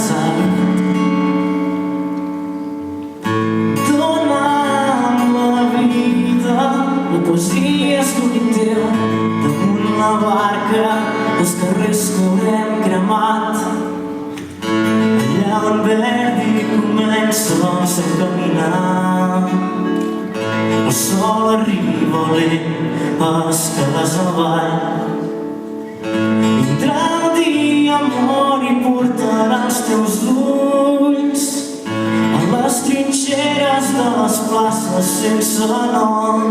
passat. Dona'm la vida, la poesia és l'únic teu, damunt la barca, els carrers que haurem cremat. Allà on Verdi comença el seu caminar, el sol arriba lent a escales avall. Vindrà el dia, amor, i portarà els teus ulls a les trinxeres de les places sense nom.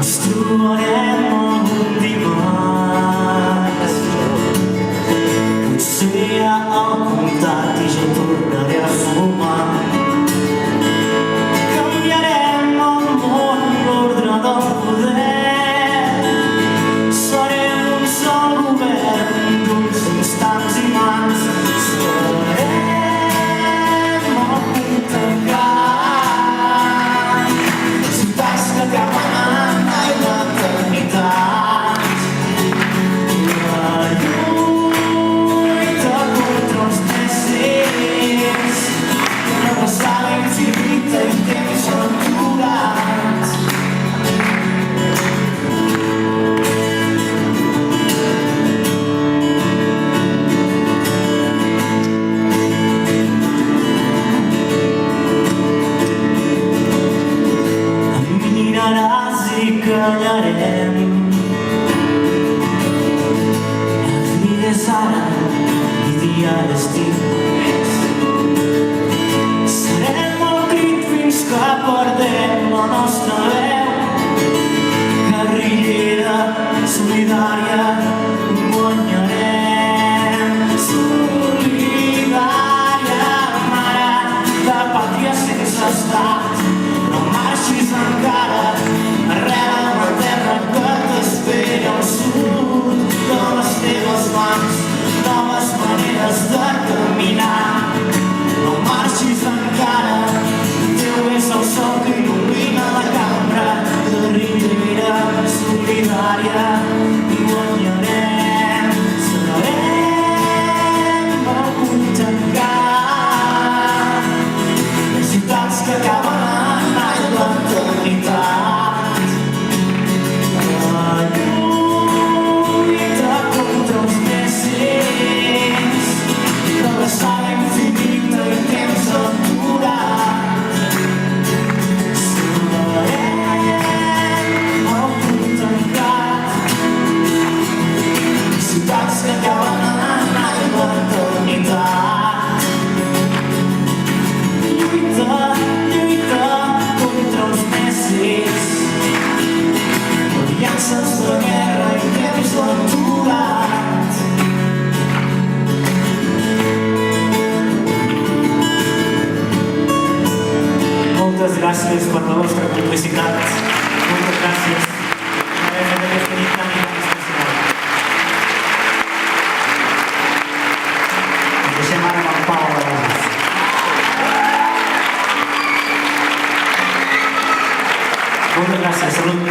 Ens trobarem algun dimarts, potser al comtat, i jo tornaré a fumar. Canviarem el món, l'ordre del poder, serem un sol govern d'uns instants i mans. Serem el punt tancat, ciutats que acaben en l'eternitat. La lluita contra els desitjos, una abraçada infinita i temps aturat. Em miraràs i callarem. El dia és ara i dia d'estiu. Serem el crit fins que perdem la nostra veu. Guerrillera, solidària, guanyarem. Solidària, mare de pàtria sense estat, no marxis encara, arrela la terra que t'espera al sud de les teves mans, noves maneres de caminar. No marxis encara, Déu és el sol que il·lumina la cambra. Guerrillera, solidària, guanyarem. Serem el punt tancat, les ciutats que acaben en l'eternitat. La lluita contra els desitjos, l'abraçada infinita i temps aturat. Serem el punt tancat, ciutats que acaben en l'eternitat. Lluita, lluita contra els nècids, aliances de guerra i temps aturat. Moltes gràcies per la vostra complicitat. Moltes gràcies per haver fet aquesta nit tan especial. Ens deixem ara amb el Pau a la base. Moltes gràcies, salut.